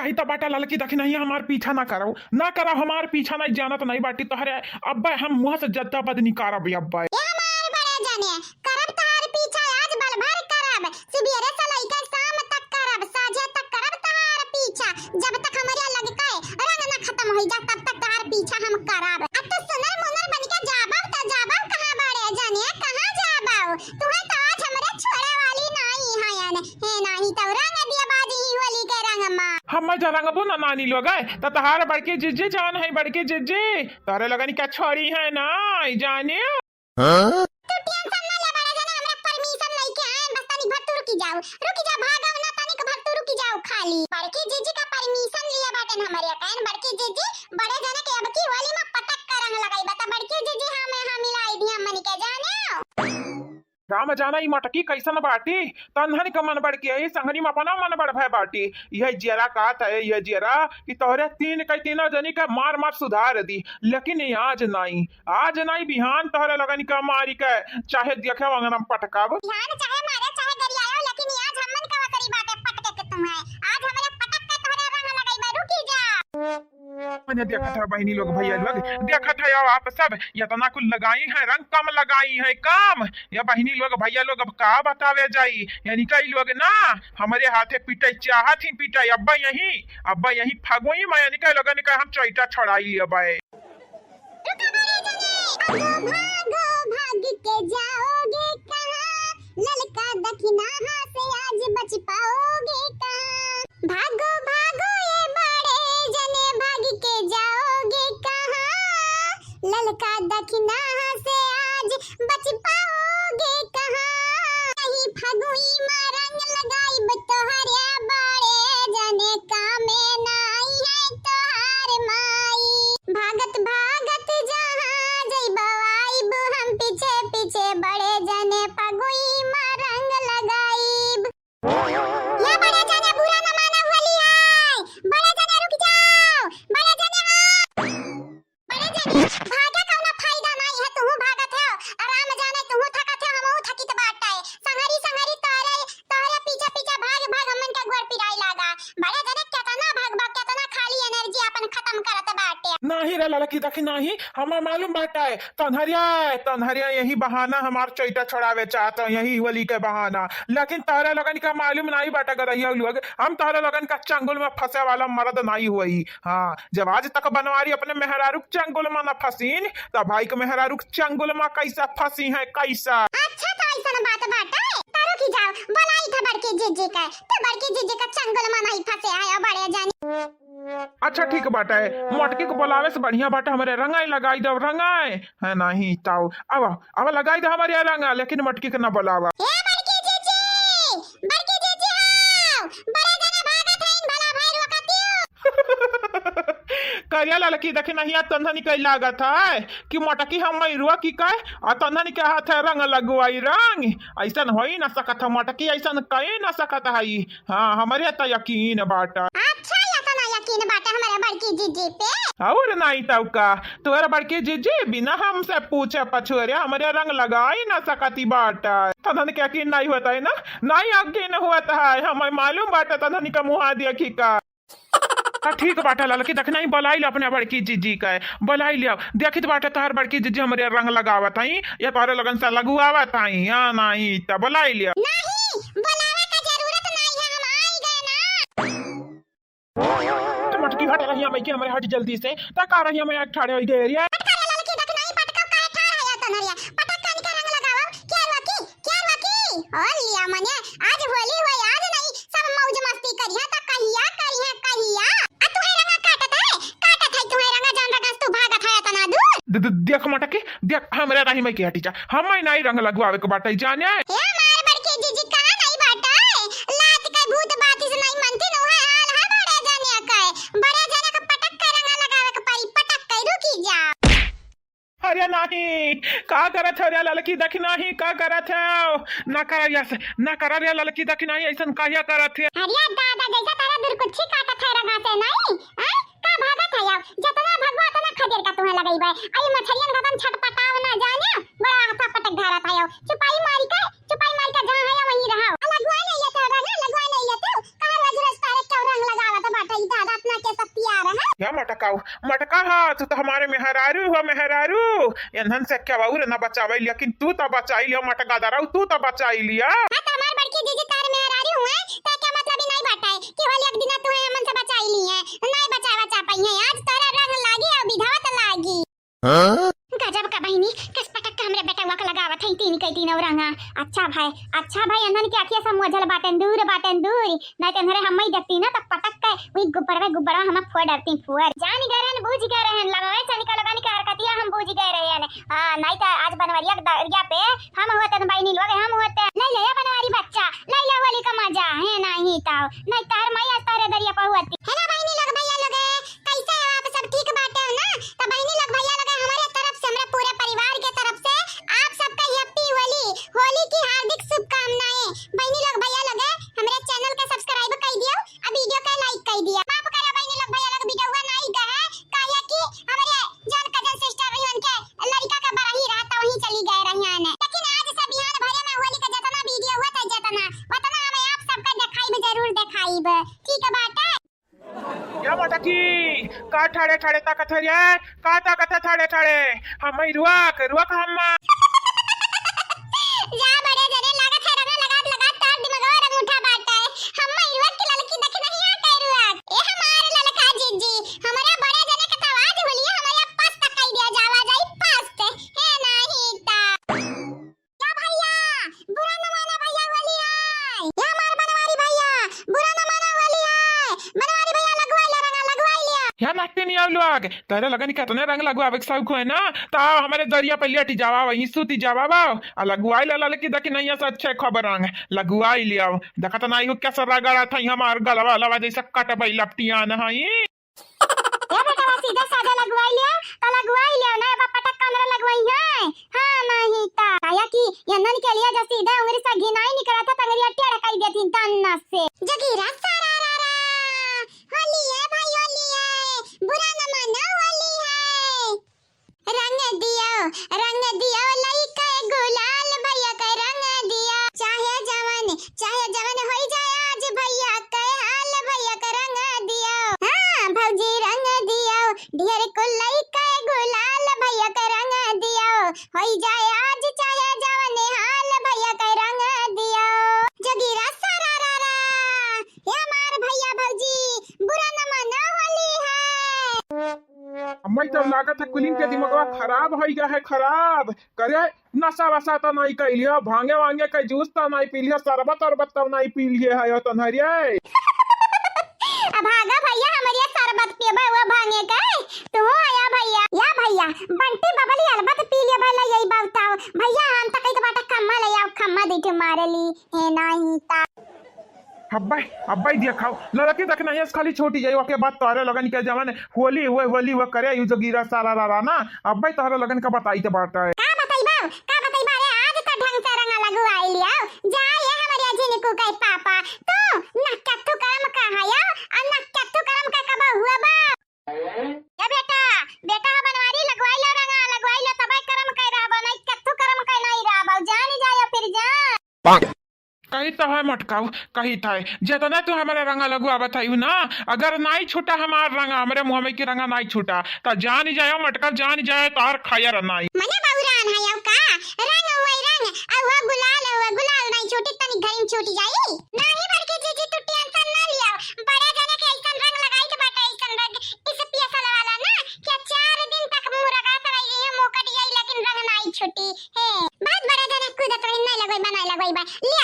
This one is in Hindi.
कही तो बाटा ललकी देखी नहीं हमार पीछा ना करो हमार पीछा नहीं जाना तो नहीं बाटी तोहरे अब्बा हम मुंह से जद्दा बद निकारब अब्बा हमार बड़े जाने करब तहार पीछा आज बल भर करब सुबेरे से लेकर शाम तक करब साझे तक करब तहार पीछा जब तक हमारे लग के रंग ना खत्म हो जा तब तक तहार पीछा हम करब अब तो सुनर मुनर बन के जाबब कहां बड़े जाने कहां जाबब तुम्हें तो आज हमरे छोड़े वाली नहीं है नहीं तो रंग दिया बाजी होली के रंग मा हम जरंगबो ना नानी लोग तो तहार बड़के जिज्जे जान है बड़के जिज्जे तारे लगनी क्या छोड़ी है ना जाने तो टेंशन ना ले बड़ा जाने हमरा परमिशन लेके आए बस तनी भर तू रुकी जाओ भागो ना तनी भर तू रुकी जाओ खाली बड़के जीजी का परमिशन लिया बाटन हमारे कहन बड़के जीजी बड़े जाने के अब की होली में पटक का रंग लगाई बता बड़के जीजी हम मिलाई दी हम के जाने राम जाना ई मटकी कैसन बाटी तन्हन का मन बढ़ के संगनी में अपना मन बढ़ भय बाटी यह जेरा का है यह जेरा कि तोहरे तीनों जनी का मार सुधार दी लेकिन आज नहीं बिहान तोहरे लगन का मारी के चाहे देखे वंगनम पटकाब बिहान चाहे मारे चाहे गरियाओ लेकिन आज हमन का करी बाटे पटके के तुम है आज हमरे पटक के तोहरे रंग लगाई बा रुकी जा मैंने देखा था बहनी लोग भैया लोग देखा था यार आप सब या तना कुल लगाई है रंग कम लगाई है काम या बहनी लोग भैया लोग अब का बतावे जाई यानी कई लोग ना हमारे हाथे पिटाई चाहत ही पिटाई अब्बा यही फगोई में यानी कई लोगन का हम चैटा छड़ाई लिया बाए भागो भाग के जाओगे कहां ललका दखिना से आज बच पाओगे कहां भागो भागो ये बड़े जने भाग के जाओगे कहां ललका दखिना से आज बच पाओगे कहां नहीं फगुई में रंग लगाई तोहरे बड़े जने कामे नाई है तोहार माई भागत भागत जहां जइबो आइब हम पीछे पीछे बड़े जने फगुई में रंग लगाइब ये बड़े जने बुरा न माना होली है बड़े जने रुक जाओ बड़े जने भागे कौनो फायदा नहीं है तू भागत है आराम जाने तू थकत है हमहू थकित बाटा है संहरी तोरे पीछे पीछे भाग हमन के गोर पिराई लागा बड़े जने केतना खाली एनर्जी अपन खत्म करत बाटे नहीं रे लड़की देखी नहीं हमें मालूम बाटा है तन्हरिया यही बहाना हमार चैटा छुड़ावे चाहता यही होली के बहाना लेकिन तारे लगन का मालूम नहीं बाटा कर रही लोग हम तारे लगन का चंगुल में फंसे वाला मर्द नहीं हुई हाँ जब आज तक बनवारी अपने मेहरारुक चंगुल में न फंसीन तो भाई के मेहरारुक चंगुल में कैसा फंसी है कैसा अच्छा तो ऐसा बात बाटा है तारो की जाओ बोलाई था बड़के जीजी का तो बड़के जीजी का चंगुल में नहीं फंसे आया बड़े जाने अच्छा ठीक बाटा है मोटकी को बुलावे से बढ़िया बाटा हमारे रंगाई लगाई दो रंगाई है नहीं ताऊ अब लगाई दो हमारे रंगा लेकिन मोटकी को ना बुलावा बड़के जीजी आओ बड़े जने भागत है इन भला भाई रोकतियो करिया लड़की देखे नहीं तंधनी कई लागत है कि मोटकी हम रुआ की कहे और तंधनी के हाथ है रंग लगवाई रंग ऐसा हो ही ना सकत है मोटकी ऐसा कही ना सकत है हाँ हमारे तो यकीन बाटा अच्छा यकीन बाटा हमारे बड़की जीजी पे और नहीं तो का तुम्हारा बड़की जीजी बिना हमसे पूछे पछुरे हमारे रंग लगाई ना सकती बाटा तंधनी के यकीन नहीं होता है ना नहीं यकीन होता है हमें मालूम बाटा तंधनी का मुँह देखी का ठीक बाटा लड़की देखना ही बुलाई ले अपने बड़की जीजी का बुलाई लिया देखी तो बाटा तार बड़की जीजी हमारे रंग लगावत है या तारे लगन से लगुआवत है या नहीं तो बुलाई लिया नहीं बुलावे का जरूरत नहीं है हम आ गए ना तो मटकी हट रही है मैं कि हमारे हट जल्दी से तक आ रही है मैं ठाड़े हो गए एरिया लड़की देखना ही पटका काहे ठाड़ है तनरिया पटक कानी का रंग लगाओ क्या वकी और लिया मने आज होली हुई आज नहीं सब मौज मस्ती करिया त कहिया देख मटकी देख हमारे राही में की हटी जा हम नहीं रंग लगवावे के बाटे जाने ए हमारे बड़के जीजी का नहीं बाटा लात के भूत बाती से नहीं मनती नो है हाल है बड़े जाने का बड़े जाने का पटक के रंग लगावे के परी पटक के रुकी जा अरे नहीं का करत है लड़की देख नहीं का करत है ना कर रे लड़की देख नहीं ऐसा काया करत है अरे दादा जैसा तारा दुर्कुच्छी काटत है रंगा से नहीं हैं का भागत है यार जितना भगवा उतना खदेर का तुम्हें लगई बे आई मछलियन का तुम छटपटाव ना जाने बड़ा हाथा पटक धारत है चुपाई मारी का जहां है वहीं रहो लगवा नहीं लेते रंग लगवा नहीं लेते कहां रोज रोज तारे क्यों रंग लगावत बाटा या मटकाऊ मटका हा तू तो हमारे मेहरारू हो मेहरारू एनहन से क्या बाऊ ना बचावे लेकिन तू तो बचाई लिया मटका दराऊ तू तो बचाई लिया। हां तो हमार बड़की जीजी तार में हरारी हुए तो क्या मतलब ही नहीं बाटा है कि वाली एक दिन तू है मन से बचाई ली है नहीं बचा पाई है आज तारा रंग लागी और विधवा त लागी। हां गजब का बहिनी किस पटक हमरे बेटा वक लगावत है तीन कई तीन रंगा। अच्छा भाई अंदर की आखिया सब मोजल बाटन दूर नहीं तो हमारे हम ही देखती ना तब पटक के वही गुब्बारा हम फोड़ डरती फुअर जान गए रहन बूझ गए रहन लगावे चनिका लगाने की हरकतियां हम बूझ गए रहन। हां नहीं तो आज बनवरिया दरिया पे हम होते न बहिनी लोग हम होते ले ले बनवारी बच्चा ले ले होली का मजा है नहीं ताऊ नहीं तार मैया तारे दरिया पर होती है ना बहिनी लोग भैया लोग कैसे हो आप सब ठीक बाटे हो ना तो बहिनी लोग भैया लोग हमारे तरफ से हमारे पूरे परिवार के तरफ से आप सबका हैप्पी होली की हार्दिक शुभकामनाएं। बहिनी लोग भैया लोग हमारे चैनल का सब्सक्राइब कर दियो और वीडियो का लाइक कर दिया माफ करा बहिनी लोग भैया लोग वीडियो नहीं गए काहे कि हमारे जान कजन सिस्टर रही उनके लड़का का बराही रहा तो वहीं चली गए रही आने लेकिन आज सब यहाँ भरे में होली का जितना वीडियो हुआ था जितना उतना हमें आप सबका दिखाई जरूर दिखाईब ठीक है बाटा या मटकी का ठाड़े ठाड़े ताकत है का ताकत ठाड़े ठाड़े हम रुआ हम जा बड़े जने लागत है रंग लगा तार दिमागवा रंग उठा बाटा है हम इरवा की लड़की देख नहीं आ करुआ ए हमारे लड़का जीजी हमारे बड़े जने का आवाज बोलिए हमारे पास तक आई दिया जावा जाई पास है नहीं ता क्या भैया बुरा न माना भैया वाली है या हमार बनवारी भैया बुरा न माना वाली है बनवारी भैया लगवाई लिया या नाचते नहीं आओ लोग तेरे लगन क्या तने रंग लगवावे के शौक है ना तो हमारे दरिया पे लेटी जावा वहीं सूती जावा आ लगवाई ला लेकिन देखी नहीं ऐसा अच्छे खबर रंग लगवाई लिया देखा तो नहीं हो क्या सर रगड़ा था हमार गलवा लवा जैसा कट बई लपटियां नहीं या बेटा वो सीधा साधा लगवाई लिया ना बापा टक कमरा लगवाई है हां नहीं ता आया कि यंदन के लिए जो सीधा उंगली से घिनाई निकला था तंगरी अट्टी अड़काई देती तन्ना से जगीरा सारारा होली है भाई होली है बुरा न मानो होली है रंग दियो लइका गुलाल भैया का रंग दिया चाहे जवन होई जाए आज भैया का हाल भैया का रंग दियो हां भौजी रंग दियो ढेर को लइका गुलाल भैया का रंग दियो होई जाए आज चाहे जवन हाल भैया का रंग दियो जगीरा सारारा या मार भैया भौजी बुरा न मानो होली है। हमें तो लागत है कुलिंग के दिमागवा खराब हो गया है खराब करे नशा वसा तो नहीं कर लिया भांगे वांगे का जूस तो नहीं पी लिया शरबत अरबत तो नहीं पी लिए है तन्हरिये भागा भैया हमारे शरबत पिए वो भांगे का तू आया भैया या भैया बंटी बबली अलबत पी लिया भला यही बताओ भैया हम तक तो बाटा खम्मा ले आओ खम्मा दे मारे ली है नहीं ता अब्बाई दिया खाओ लड़की देखना है खाली छोटी जाई के बाद तोरे लगन के जवन होली वो करे यू जो गिरा सारा रा ना अब्बाई तोरे लगन का बताई ते बाटा का बताइबा रे आज तो ढंग से रंगा लगवाई लिया जा ये हमारे अजन को कह पापा तू नक्कत्तू करम का हया और नक्कत्तू करम का कब हुआ बा या बेटा बनवारी लगवाई ला तब करम कह रहा बा नहीं कत्तू करम कह नहीं रहा बा जान जाया फिर जा कही तो है मटकाऊ कही था जितना तू हमारे रंगा लगुआ बतायू ना अगर नहीं छूटा हमार रंगा हमारे मुंह में की रंगा नहीं छूटा तो जान जाए मटका जान जाए तो और खाया नहीं मने बाबूरान है याव का रंग और वो गुलाल नहीं छोटी तनी घर में छोटी जाई नहीं बड़के जीजी तू टेंशन ना लिया बड़ा जने के ऐसा रंग लगाई के बाटा ऐसा रंग इस पियासल वाला ना क्या 4 दिन तक मुंह रगा कराई ये मोकट जाई लेकिन रंग नहीं छोटी है बहुत बड़ा जने खुद तो नहीं लगवाई बना लगवाई बा ले